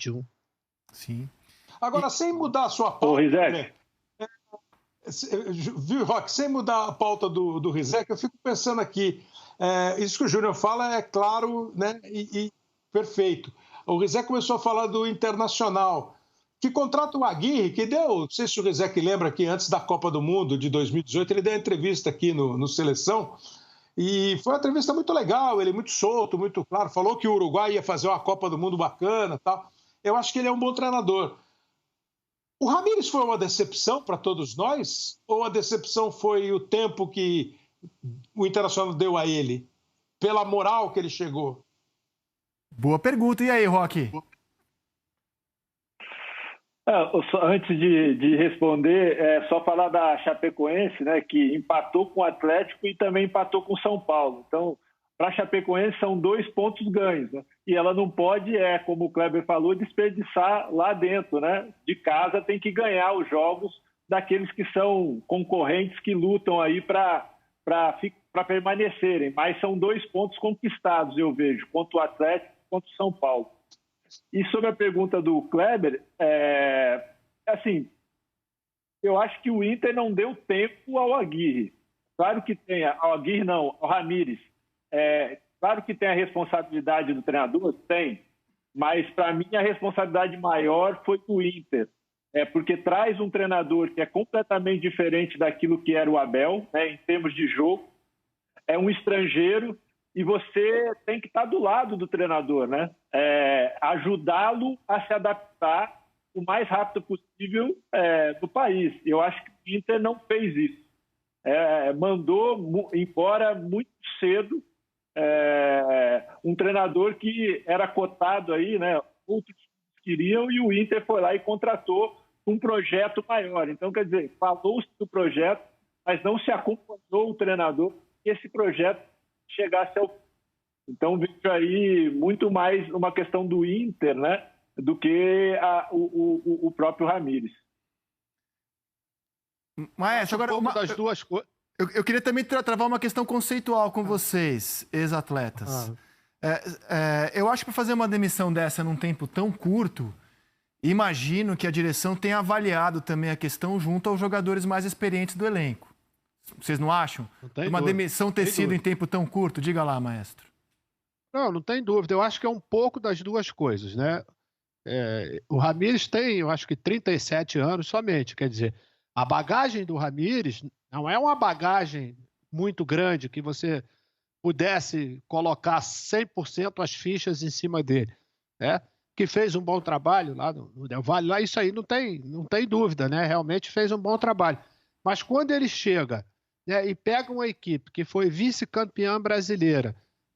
2021. Sim. Agora, sem mudar a sua pauta... Ô, Rizek. Viu, Roque? Sem mudar a pauta do Rizek, eu fico pensando aqui, isso que o Júnior fala é claro, né, e perfeito. O Rizek começou a falar do Internacional, que contrata o Aguirre, que deu, não sei se o Rizek lembra que antes da Copa do Mundo de 2018, ele deu uma entrevista aqui no Seleção, e foi uma entrevista muito legal, ele muito solto, muito claro, falou que o Uruguai ia fazer uma Copa do Mundo bacana e tal. Eu acho que ele é um bom treinador. O Ramires foi uma decepção para todos nós? Ou a decepção foi o tempo que o Internacional deu a ele? Pela moral que ele chegou? Boa pergunta. E aí, Roque? Antes de responder, só falar da Chapecoense, né, que empatou com o Atlético e também empatou com o São Paulo. Então, para a Chapecoense são 2 pontos ganhos, né? E ela não pode, como o Kleber falou, desperdiçar lá dentro, né? De casa tem que ganhar os jogos daqueles que são concorrentes que lutam aí para permanecerem. Mas são 2 pontos conquistados, eu vejo, contra o Atlético e contra o São Paulo. E sobre a pergunta do Kleber, assim, eu acho que o Inter não deu tempo ao Aguirre. Claro que tem, ao Aguirre não, ao Ramires. Claro que tem a responsabilidade do treinador, tem, mas para mim a responsabilidade maior foi do Inter, porque traz um treinador que é completamente diferente daquilo que era o Abel, né, em termos de jogo, é um estrangeiro e você tem que estar do lado do treinador, né, ajudá-lo a se adaptar o mais rápido possível do país. Eu acho que o Inter não fez isso, mandou embora muito cedo um treinador que era cotado aí, né? Outros queriam e o Inter foi lá e contratou um projeto maior. Então, quer dizer, falou-se do projeto, mas não se acompanhou o treinador que esse projeto chegasse ao fim. Então, vejo aí muito mais uma questão do Inter, né? Do que o próprio Ramires. Maestro, agora das duas coisas. Eu queria também travar uma questão conceitual com vocês, ex-atletas. Eu acho que para fazer uma demissão dessa num tempo tão curto, imagino que a direção tenha avaliado também a questão junto aos jogadores mais experientes do elenco. Vocês não acham? Uma demissão ter sido em tempo tão curto? Diga lá, maestro. Não tem dúvida. Eu acho que é um pouco das duas coisas, né? O Ramires tem, eu acho que 37 anos somente. Quer dizer, a bagagem do Ramires não é uma bagagem muito grande que você pudesse colocar 100% as fichas em cima dele, né? Que fez um bom trabalho lá no Del Valle, lá isso aí não tem dúvida, né? Realmente fez um bom trabalho. Mas quando ele chega, né, e pega uma equipe que foi vice-campeã brasileira,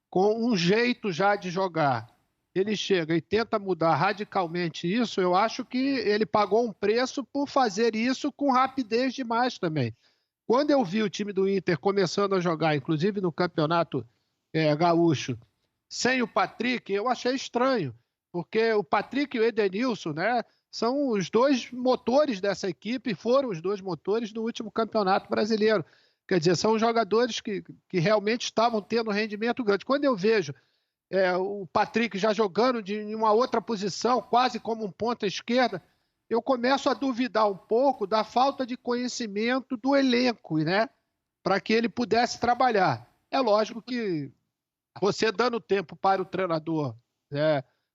com um jeito já de jogar, ele chega e tenta mudar radicalmente isso, eu acho que ele pagou um preço por fazer isso com rapidez demais também. Quando eu vi o time do Inter começando a jogar, inclusive no campeonato gaúcho, sem o Patrick, eu achei estranho, porque o Patrick e o Edenilson, né, são os 2 motores dessa equipe, foram os 2 motores do último campeonato brasileiro. Quer dizer, são jogadores que realmente estavam tendo rendimento grande. Quando eu vejo o Patrick já jogando em uma outra posição, quase como um ponta esquerda, eu começo a duvidar um pouco da falta de conhecimento do elenco, né? Para que ele pudesse trabalhar. É lógico que você dando tempo para o treinador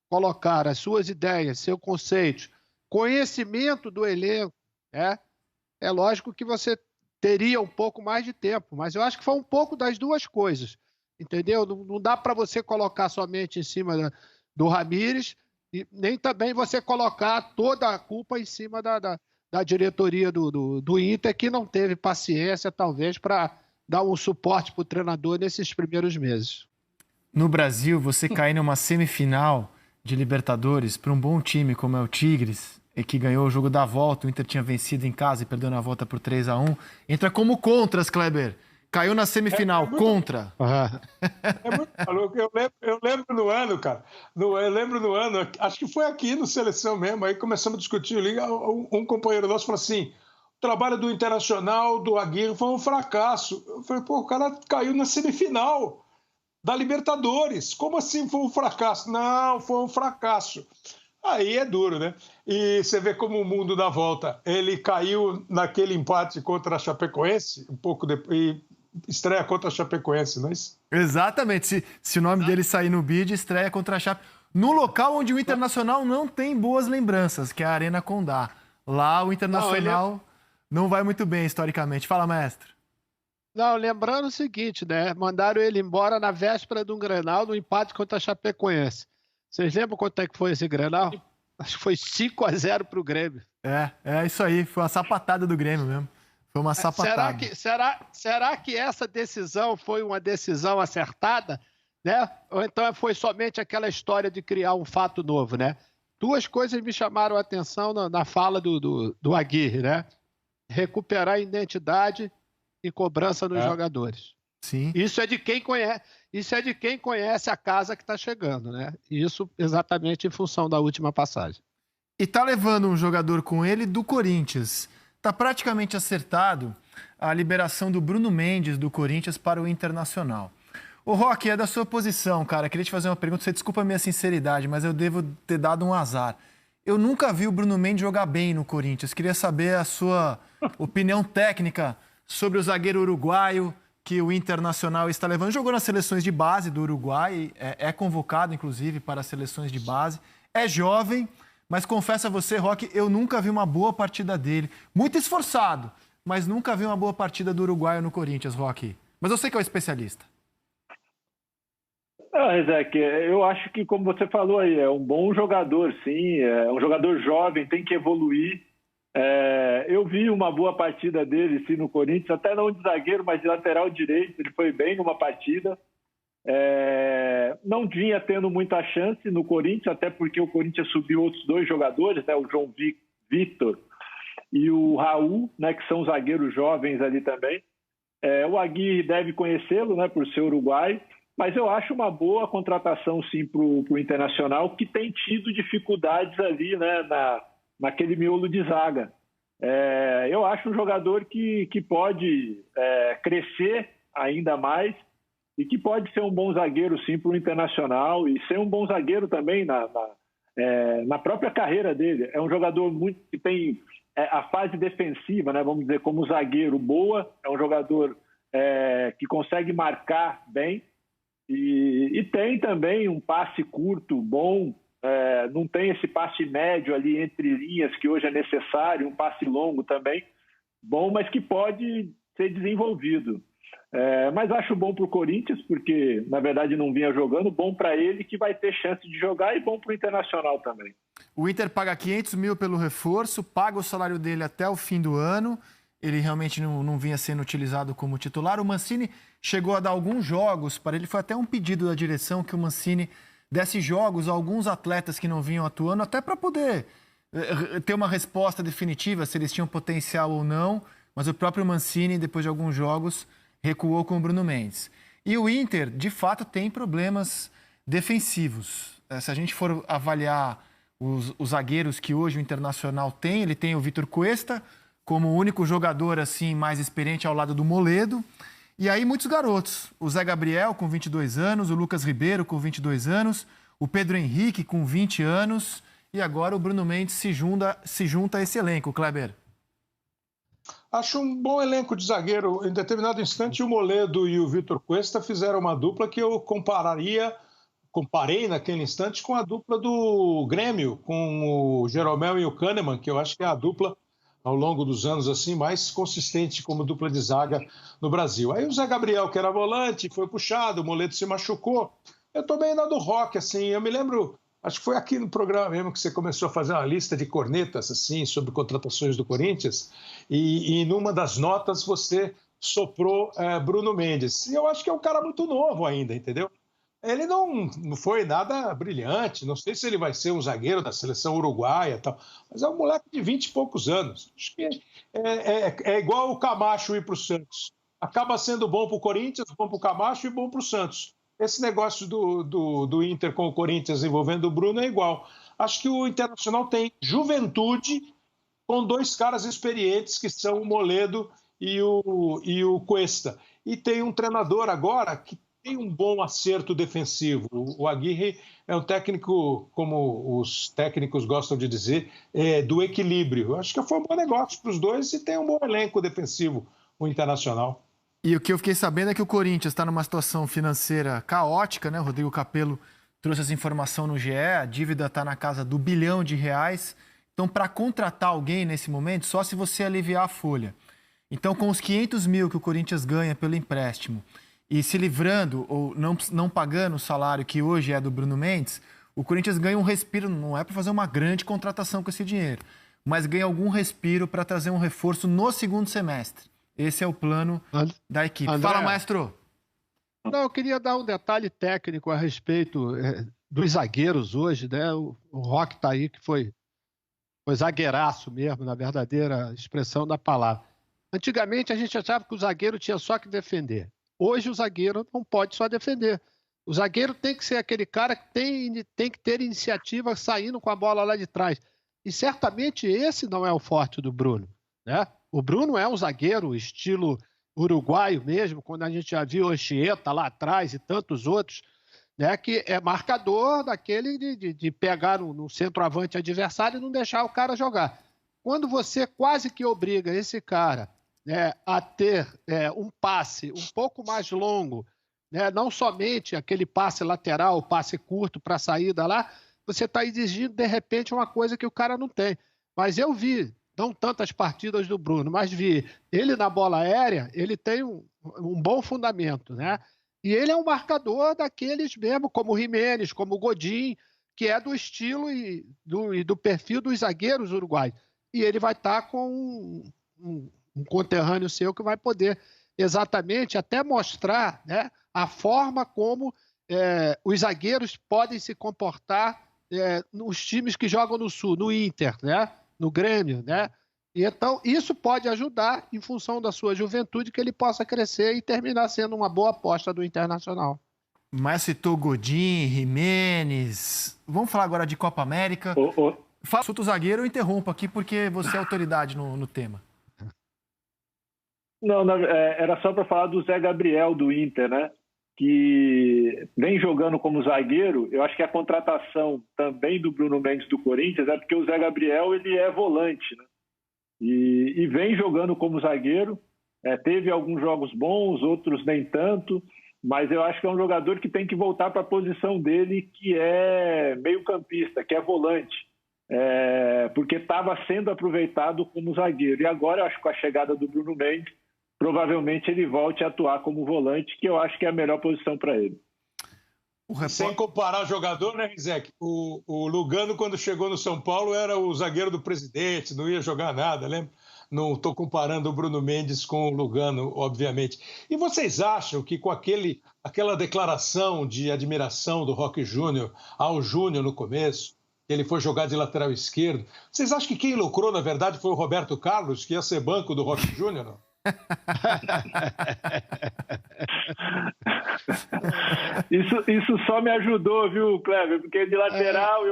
colocar as suas ideias, seu conceito, conhecimento do elenco, é lógico que você teria um pouco mais de tempo, mas eu acho que foi um pouco das duas coisas, entendeu? Não dá para você colocar somente em cima do Ramires e nem também você colocar toda a culpa em cima da diretoria do Inter, que não teve paciência, talvez, para dar um suporte para o treinador nesses primeiros meses. No Brasil, você cair numa semifinal de Libertadores para um bom time como é o Tigres, e que ganhou o jogo da volta, o Inter tinha vencido em casa e perdeu na volta por 3-1, entra como contras, Kleber. Caiu na semifinal, contra. É muito maluco. Eu lembro no ano, cara. Acho que foi aqui no Seleção mesmo. Aí começamos a discutir. Um companheiro nosso falou assim: o trabalho do Internacional, do Aguirre, foi um fracasso. Eu falei, o cara caiu na semifinal da Libertadores. Como assim foi um fracasso? Não, foi um fracasso. Aí é duro, né? E você vê como o mundo dá volta. Ele caiu naquele empate contra a Chapecoense, um pouco depois, e estreia contra a Chapecoense, não é isso? Exatamente. Se o nome dele sair no bid, estreia contra a Chape. No local onde o Internacional não tem boas lembranças, que é a Arena Condá. Lá o Internacional não vai muito bem, historicamente. Fala, mestre. Não, lembrando o seguinte, né? Mandaram ele embora na véspera de um Grenal, no empate contra a Chapecoense. Vocês lembram quanto é que foi esse Grenal? Acho que foi 5-0 pro Grêmio. É isso aí. Foi uma sapatada do Grêmio mesmo. Foi uma sapatada. Será que essa decisão foi uma decisão acertada? Né? Ou então foi somente aquela história de criar um fato novo, né? Duas coisas me chamaram a atenção na fala do Aguirre, né? Recuperar a identidade e cobrança nos jogadores. Sim. Isso é de quem conhece a casa que está chegando, né? Isso exatamente em função da última passagem. E tá levando um jogador com ele do Corinthians. Tá praticamente acertado a liberação do Bruno Mendes do Corinthians para o Internacional. Ô, Roque, é da sua posição, cara. Queria te fazer uma pergunta. Você desculpa a minha sinceridade, mas eu devo ter dado um azar. Eu nunca vi o Bruno Mendes jogar bem no Corinthians. Queria saber a sua opinião técnica sobre o zagueiro uruguaio que o Internacional está levando. Jogou nas seleções de base do Uruguai, é convocado, inclusive, para as seleções de base. É jovem, mas confesso a você, Roque, eu nunca vi uma boa partida dele. Muito esforçado, mas nunca vi uma boa partida do uruguaio no Corinthians, Roque. Mas eu sei que é o especialista. Rezec, eu acho que, como você falou aí, é um bom jogador, sim. É um jogador jovem, tem que evoluir. Eu vi uma boa partida dele, sim, no Corinthians, até não de zagueiro, mas de lateral direito. Ele foi bem numa partida. Não vinha tendo muita chance no Corinthians, até porque o Corinthians subiu outros dois jogadores, né, o João Vitor e o Raul, né, que são zagueiros jovens ali também. O Aguirre deve conhecê-lo, né, por ser uruguaio, mas eu acho uma boa contratação, sim, para o Internacional, que tem tido dificuldades ali, né, naquele miolo de zaga. Eu acho um jogador que pode crescer ainda mais e que pode ser um bom zagueiro, sim, para o Internacional e ser um bom zagueiro também na própria carreira dele. É um jogador que tem a fase defensiva, né, vamos dizer, como zagueiro boa, é um jogador que consegue marcar bem e tem também um passe curto bom. Não tem esse passe médio ali entre linhas que hoje é necessário, um passe longo também, bom, mas que pode ser desenvolvido. Mas acho bom para o Corinthians, porque na verdade não vinha jogando, bom para ele que vai ter chance de jogar e bom para o Internacional também. O Inter paga 500 mil pelo reforço, paga o salário dele até o fim do ano, ele realmente não vinha sendo utilizado como titular. O Mancini chegou a dar alguns jogos para ele, foi até um pedido da direção que o Mancini desse jogos a alguns atletas que não vinham atuando, até para poder ter uma resposta definitiva se eles tinham potencial ou não, mas o próprio Mancini, depois de alguns jogos, recuou com o Bruno Mendes. E o Inter, de fato, tem problemas defensivos. Se a gente for avaliar os zagueiros que hoje o Internacional tem, ele tem o Vitor Cuesta como o único jogador assim mais experiente ao lado do Moledo. E aí muitos garotos, o Zé Gabriel com 22 anos, o Lucas Ribeiro com 22 anos, o Pedro Henrique com 20 anos e agora o Bruno Mendes se junta a esse elenco, Kleber. Acho um bom elenco de zagueiro. Em determinado instante, o Moledo e o Vitor Cuesta fizeram uma dupla que eu comparei naquele instante com a dupla do Grêmio, com o Jeromel e o Kahneman, que eu acho que é a dupla ao longo dos anos assim mais consistente como dupla de zaga no Brasil. Aí o Zé Gabriel, que era volante, foi puxado, o Moledo se machucou. Eu tô bem do Roque, assim, eu me lembro, acho que foi aqui no programa mesmo que você começou a fazer uma lista de cornetas, assim, sobre contratações do Corinthians, e numa das notas você soprou Bruno Mendes. E eu acho que é um cara muito novo ainda, entendeu? Ele não foi nada brilhante, não sei se ele vai ser um zagueiro da seleção uruguaia e tal, mas é um moleque de 20 e poucos anos. Acho que é igual o Camacho ir para o Santos. Acaba sendo bom para o Corinthians, bom para o Camacho e bom para o Santos. Esse negócio do Inter com o Corinthians envolvendo o Bruno é igual. Acho que o Internacional tem juventude com dois caras experientes, que são o Moledo e o Cuesta. E tem um treinador agora que tem um bom acerto defensivo. O Aguirre é um técnico, como os técnicos gostam de dizer, do equilíbrio. Acho que foi um bom negócio para os dois e tem um bom elenco defensivo, o Internacional. E o que eu fiquei sabendo é que o Corinthians está numa situação financeira caótica, né? O Rodrigo Capello trouxe essa informação no GE, a dívida está na casa do R$1 bilhão. Então, para contratar alguém nesse momento, só se você aliviar a folha. Então, com os 500 mil que o Corinthians ganha pelo empréstimo e se livrando ou não pagando o salário que hoje é do Bruno Mendes, o Corinthians ganha um respiro, não é para fazer uma grande contratação com esse dinheiro, mas ganha algum respiro para trazer um reforço no segundo semestre. Esse é o plano da equipe. André, fala, maestro. Não, eu queria dar um detalhe técnico a respeito dos zagueiros hoje, né? O Roque está aí, que foi zagueiraço mesmo, na verdadeira expressão da palavra. Antigamente a gente achava que o zagueiro tinha só que defender. Hoje o zagueiro não pode só defender. O zagueiro tem que ser aquele cara que tem que ter iniciativa saindo com a bola lá de trás. E certamente esse não é o forte do Bruno, né? O Bruno é um zagueiro estilo uruguaio mesmo, quando a gente já viu o Anchieta lá atrás e tantos outros, né, que é marcador daquele de pegar no centroavante adversário e não deixar o cara jogar. Quando você quase que obriga esse cara, né, a ter um passe um pouco mais longo, né, não somente aquele passe lateral, passe curto para a saída lá, você está exigindo, de repente, uma coisa que o cara não tem. Mas eu vi, não tantas partidas do Bruno, mas vi ele na bola aérea, ele tem um bom fundamento, né? E ele é um marcador daqueles mesmo, como o Jimenez, como o Godin, que é do estilo e do perfil dos zagueiros uruguaios. E ele vai estar com um conterrâneo seu que vai poder exatamente até mostrar, né, a forma como os zagueiros podem se comportar nos times que jogam no Sul, no Inter, né, no Grêmio, né? E então isso pode ajudar, em função da sua juventude, que ele possa crescer e terminar sendo uma boa aposta do Internacional. Mas citou Godin, Jimenez. Vamos falar agora de Copa América. Fala o zagueiro, eu interrompo aqui porque você é autoridade no tema. Não, era só para falar do Zé Gabriel do Inter, né? Que vem jogando como zagueiro. Eu acho que a contratação também do Bruno Mendes do Corinthians é porque o Zé Gabriel ele é volante, né? E vem jogando como zagueiro. Teve alguns jogos bons, outros nem tanto, mas eu acho que é um jogador que tem que voltar para a posição dele, que é meio-campista, que é volante, porque estava sendo aproveitado como zagueiro. E agora, eu acho que com a chegada do Bruno Mendes, provavelmente ele volte a atuar como volante, que eu acho que é a melhor posição para ele. Sem comparar jogador, né, Rizek? O Lugano, quando chegou no São Paulo, era o zagueiro do presidente, não ia jogar nada, lembra? Não estou comparando o Bruno Mendes com o Lugano, obviamente. E vocês acham que com aquela declaração de admiração do Roque Júnior ao Júnior no começo, ele foi jogar de lateral esquerdo, vocês acham que quem lucrou, na verdade, foi o Roberto Carlos, que ia ser banco do Roque Júnior, não? Isso só me ajudou, viu, Kleber? Porque de lateral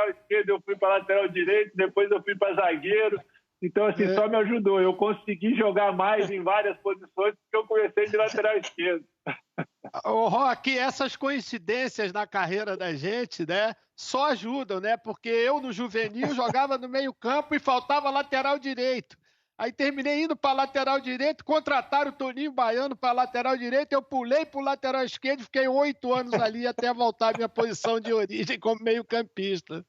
esquerdo eu fui para lateral direito, depois eu fui para zagueiro. Então, assim, só me ajudou. Eu consegui jogar mais em várias posições porque eu comecei de lateral esquerdo. Ô, Roque, essas coincidências na carreira da gente, né, só ajudam, né? Porque eu no juvenil jogava no meio-campo e faltava lateral direito. Aí terminei indo para lateral direito, contrataram o Toninho Baiano para lateral direito, eu pulei para o lateral esquerdo e fiquei 8 anos ali até voltar à minha posição de origem como meio-campista.